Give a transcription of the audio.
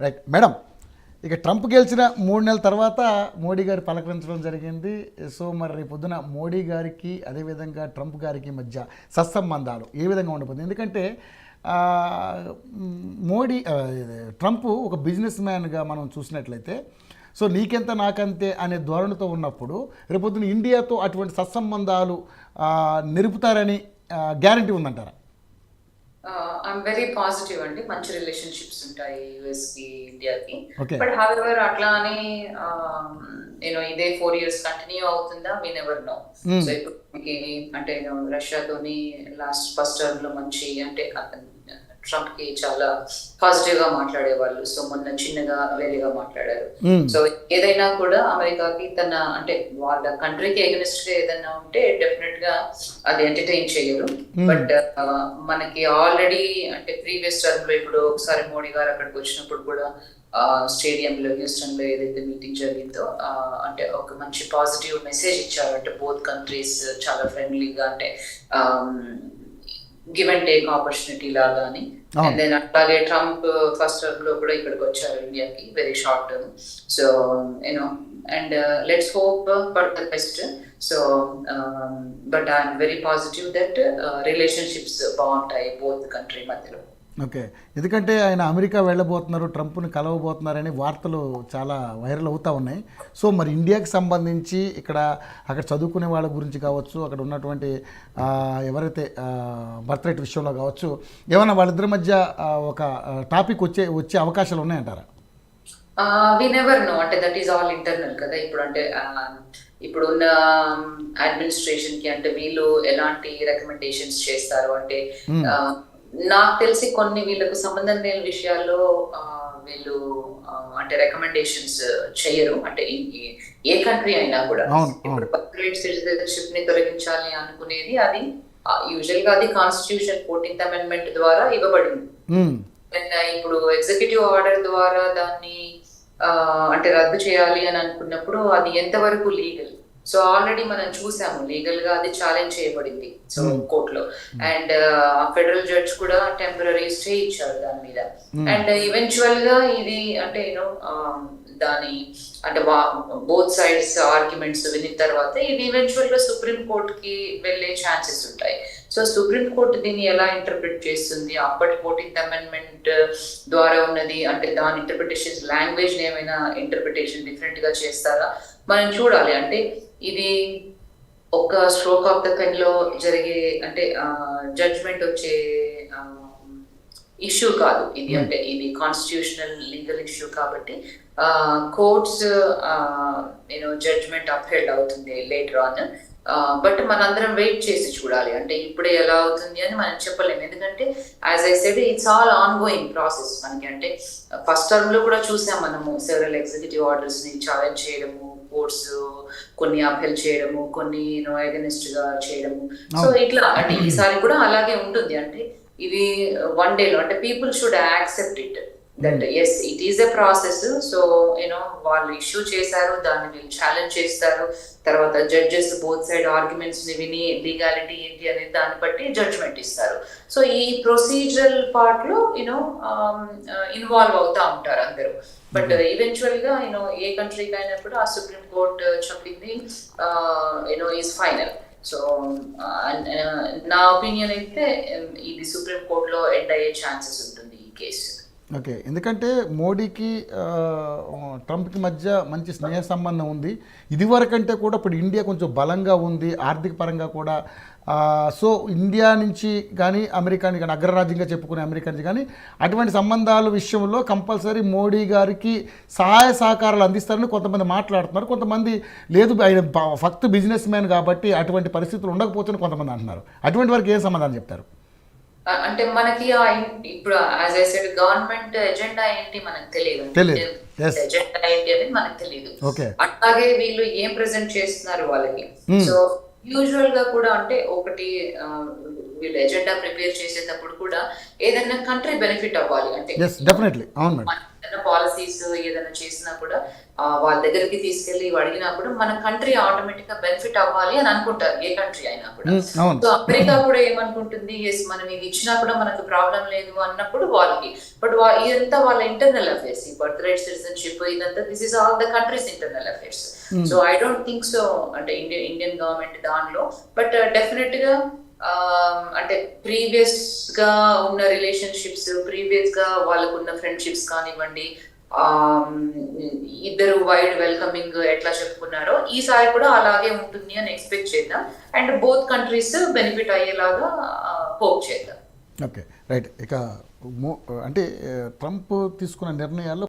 Right madam, ఇక Trump గెలిచిన 3 నెలల తర్వాత మోడీ గారు పలకరించడం జరిగింది. సో మరి రేపు పొద్దున మోడీ గారికి అదేవిధంగా ట్రంప్ గారికి మధ్య సత్సంబంధాలు ఏ విధంగా ఉండబోతుంది? ఎందుకంటే ఆ, ట్రంప్ ఒక బిజినెస్ మ్యాన్గా మనం చూసినట్లయితే సో నీకెంత నాకంతే అనే ధోరణితో ఉన్నప్పుడు రేపొద్దున ఇండియాతో అటువంటి సత్సంబంధాలు నిలుపుతారని గ్యారంటీ ఉందంటారా? ఐఎమ్ వెరీ పాజిటివ్ అండి. మంచి రిలేషన్షిప్స్ ఉంటాయి యుఎస్ కి ఇండియాకి. ఓకే. బట్ హౌఎవర్ అట్లా అని ఇదే 4 years కంటిన్యూ అవుతుందా, వి నెవర్ నో. సో ఇప్పుడు మనకి అంటే రష్యాతోని ఫస్ట్ టర్మ్ లో మంచి అంటే ట్రంప్ కి చాలా పాజిటివ్ గా మాట్లాడేవాళ్ళు. సో మొన్న చిన్నగా వేరేగా మాట్లాడారు. సో ఏదైనా కూడా అమెరికాకి తన అంటే వాళ్ళ కంట్రీకి ఎగనిస్ట్ గా ఏదైనా ఉంటే డెఫినెట్ గా అది ఎంటర్టైన్ చేయరు. బట్ మనకి ఆల్రెడీ అంటే ప్రీవియస్ టర్మ్ లో ఇప్పుడు ఒకసారి మోడీ గారు అక్కడికి వచ్చినప్పుడు కూడా స్టేడియంలో హ్యూస్టన్ లో ఏదైతే మీటింగ్ జరిగిందో అంటే ఒక మంచి పాజిటివ్ మెసేజ్ ఇచ్చారు. అంటే బోత్ కంట్రీస్ చాలా ఫ్రెండ్లీగా అంటే గివ్ అండ్ టేక్ ఆపర్చునిటీ లాగా అని. అండ్ దెన్ అట్లాగే ట్రంప్ ఫస్ట్ టర్మ్ లో కూడా ఇక్కడికి వచ్చారు ఇండియాకి, very short term. So you know and let's hope for the best. So but I'm very positive that relationships బాగుంటాయి బోత్ కంట్రీ మధ్యలో. ఓకే, ఎందుకంటే ఆయన అమెరికా వెళ్ళబోతున్నారు, ట్రంప్ని కలవబోతున్నారని వార్తలు చాలా వైరల్ అవుతూ ఉన్నాయి. సో మరి ఇండియాకి సంబంధించి అక్కడ చదువుకునే వాళ్ళ గురించి కావచ్చు, అక్కడ ఉన్నటువంటి ఎవరైతే బర్త్ రేట్ విషయంలో కావచ్చు, ఏమైనా వాళ్ళిద్దరి మధ్య ఒక టాపిక్ వచ్చే అవకాశాలు ఉన్నాయంటారా? We never know. అంటే దట్ ఈస్ ఆల్ ఇంటర్నల్ కదా. ఇప్పుడు అంటే ఇప్పుడున్న అడ్మినిస్ట్రేషన్ కి అంటే వీళ్ళు ఎలాంటి రికమెండేషన్స్ చేస్తారు అంటే నాకు తెలిసి కొన్ని వీళ్ళకు సంబంధం లేని విషయాల్లో వీళ్ళు అంటే రికమెండేషన్స్ చేయరు. అంటే ఏ కంట్రీ అయినా కూడా ఇప్పుడు పర్మనెంట్ సిటిజన్షిప్ ని తొలగించాలి అనుకునేది అది యూజువల్ గా అది కాన్స్టిట్యూషన్ 14th అమెండ్మెంట్ ద్వారా ఇవ్వబడింది. ఇప్పుడు ఎగ్జిక్యూటివ్ ఆర్డర్ ద్వారా దాన్ని అంటే రద్దు చేయాలి అని అనుకున్నప్పుడు అది ఎంతవరకు లీగల్? సో ఆల్రెడీ మనం చూసాము లీగల్ గా అది ఛాలెంజ్ చేయబడింది సో కోర్టులో. అండ్ ఫెడరల్ జడ్జ్ కూడా టెంపరరీ స్టే ఇచ్చారు దాని మీద. అండ్ ఈవెన్చువల్ గా ఇది అంటే దాని అంటే బోత్ సైడ్స్ ఆర్గ్యుమెంట్స్ విన్న తర్వాత ఇది ఈవెన్చువల్ గా సుప్రీం కోర్ట్ కి వెళ్లే ఛాన్సెస్ ఉంటాయి. సో సుప్రీం కోర్టు దీన్ని ఎలా ఇంటర్ప్రిట్ చేస్తుంది, అప్పటి 14th అమెండ్మెంట్ ద్వారా ఉన్నది అంటే దాని ఇంటర్ప్రిటేషన్ లాంగ్వేజ్ ఏమైనా ఇంటర్ప్రిటేషన్ డిఫరెంట్ గా చేస్తారా మనం చూడాలి. అంటే ఇది ఒక స్ట్రోక్ ఆఫ్ ద పెన్ లో జరిగే అంటే జడ్జ్మెంట్ వచ్చే ఇష్యూ కాదు ఇది. అంటే ఇది కాన్స్టిట్యూషనల్ లీగల్ ఇష్యూ కాబట్టి కోర్ట్స్ జడ్జ్మెంట్ అప్హెల్డ్ అవుతుంది లేటర్ ఆన్. బట్ మనందరం వెయిట్ చేసి చూడాలి. అంటే ఇప్పుడే ఎలా అవుతుంది అని మనం చెప్పలేము. ఎందుకంటే as I said it's all on going process. మనకి అంటే ఫస్ట్ టర్మ్ లో కూడా చూసాం మనము సెవరల్ ఎగ్జిక్యూటివ్ ఆర్డర్స్ ని ఛాలెంజ్ చేయడము, కోర్ట్స్ కొన్ని అప్హెల్ చేయడము, కొన్ని అగెనిస్ట్ గా చేయడము. సో ఇట్లా అంటే ఈసారి కూడా అలాగే ఉంటుంది. అంటే ఇది వన్ డే లో అంటే people should accept it that as it is a process. So వాళ్ళు ఇష్యూ చేశారు, దాన్ని వీళ్ళు ఛాలెంజ్ చేస్తారు. తర్వాత జడ్జెస్ బోత్ సైడ్ ఆర్గ్యుమెంట్స్ ని విని లీగాలిటీ ఏంటి అనేది దాన్ని బట్టి జడ్జ్మెంట్ ఇస్తారు. సో ఈ ప్రొసీజరల్ పార్ట్ లో ఇన్వాల్వ్ అవుతా ఉంటారు అందరూ. బట్ ఈవెన్చువల్ గా ఏ కంట్రీకి అయినప్పుడు ఆ సుప్రీం కోర్ట్ చెప్పింది ఈజ్ ఫైనల్. సో నా ఒపీనియన్ అయితే ఇది సుప్రీం కోర్ట్ లో ఎండ్ అయ్యే ఛాన్సెస్ ఉంటుంది ఈ కేసు. ఓకే, ఎందుకంటే మోడీకి ట్రంప్కి మధ్య మంచి స్నేహ సంబంధం ఉంది. ఇదివరకంటే కూడా ఇప్పుడు ఇండియా కొంచెం బలంగా ఉంది ఆర్థిక పరంగా కూడా. సో ఇండియా నుంచి కానీ అమెరికాని కానీ అగ్రరాజ్యంగా చెప్పుకునే అమెరికా నుంచి కానీ అటువంటి సంబంధాల విషయంలో కంపల్సరీ మోడీ గారికి సహాయ సహకారాలు అందిస్తారని కొంతమంది మాట్లాడుతున్నారు. కొంతమంది లేదు ఆయన ఫక్త్ బిజినెస్ మ్యాన్ కాబట్టి అటువంటి పరిస్థితులు ఉండకపోతుందని కొంతమంది అంటున్నారు. అటువంటి వారికి ఏం సమాధానం చెప్తారు? అంటే మనకి ఇప్పుడు as I said government agenda ఏంటి మనకు తెలియదు. ఎజెండా ఏంటి అనేది మనకు తెలియదు. అట్లాగే వీళ్ళు ఏం ప్రెజెంట్ చేస్తున్నారు వాళ్ళకి. సో యూజువల్ గా కూడా అంటే ఒకటి వీళ్ళు ఎజెండా ప్రిపేర్ చేసేటప్పుడు కూడా ఏదైనా కంట్రీ బెనిఫిట్ అవ్వాలి. అంటే డెఫినెట్లీ అవును, పాలసీ ఎంబాసీస్ ఏదైనా చేసినా కూడా వాళ్ళ దగ్గరికి తీసుకెళ్లి అడిగినప్పుడు మన కంట్రీ ఆటోమేటిక్ గా బెనిఫిట్ అవ్వాలి అని అనుకుంటారు, ఏ కంట్రీ అయినా కూడా. అవును. సో అమెరికా కూడా ఏమనుకుంటుంది, ఎస్ మనం ఇది ఇచ్చినా కూడా మనకు ప్రాబ్లం లేదు అన్నప్పుడు వాళ్ళకి, బట్ ఇదంతా వాళ్ళ ఇంటర్నల్ అఫేర్స్, ఈ బర్త్ రైట్ సిటిజన్షిప్ ఇదంతా this is all the countries internal affairs. So I don't think so అంటే ఇండియన్ గవర్నమెంట్ దానిలో, బట్ డెఫినెట్ గా అంటే ప్రీవియస్ గా ఉన్న రిలేషన్షిప్స్, ప్రీవియస్ గా వాళ్ళకు ఉన్న ఫ్రెండ్షిప్స్ కానివ్వండి, ఇద్దరు వైడ్ వెల్కమింగ్ ఎట్లా చెప్పుకున్నారో ఈసారి కూడా అలాగే ఉంటుంది అని ఎక్స్పెక్ట్ చేద్దాం. అండ్ బోత్ కంట్రీస్ బెనిఫిట్ అయ్యేలాగా హోప్ చేద్దాం. Okay right. ఇక అంటే ట్రంప్ తీసుకున్న నిర్ణయాల్లో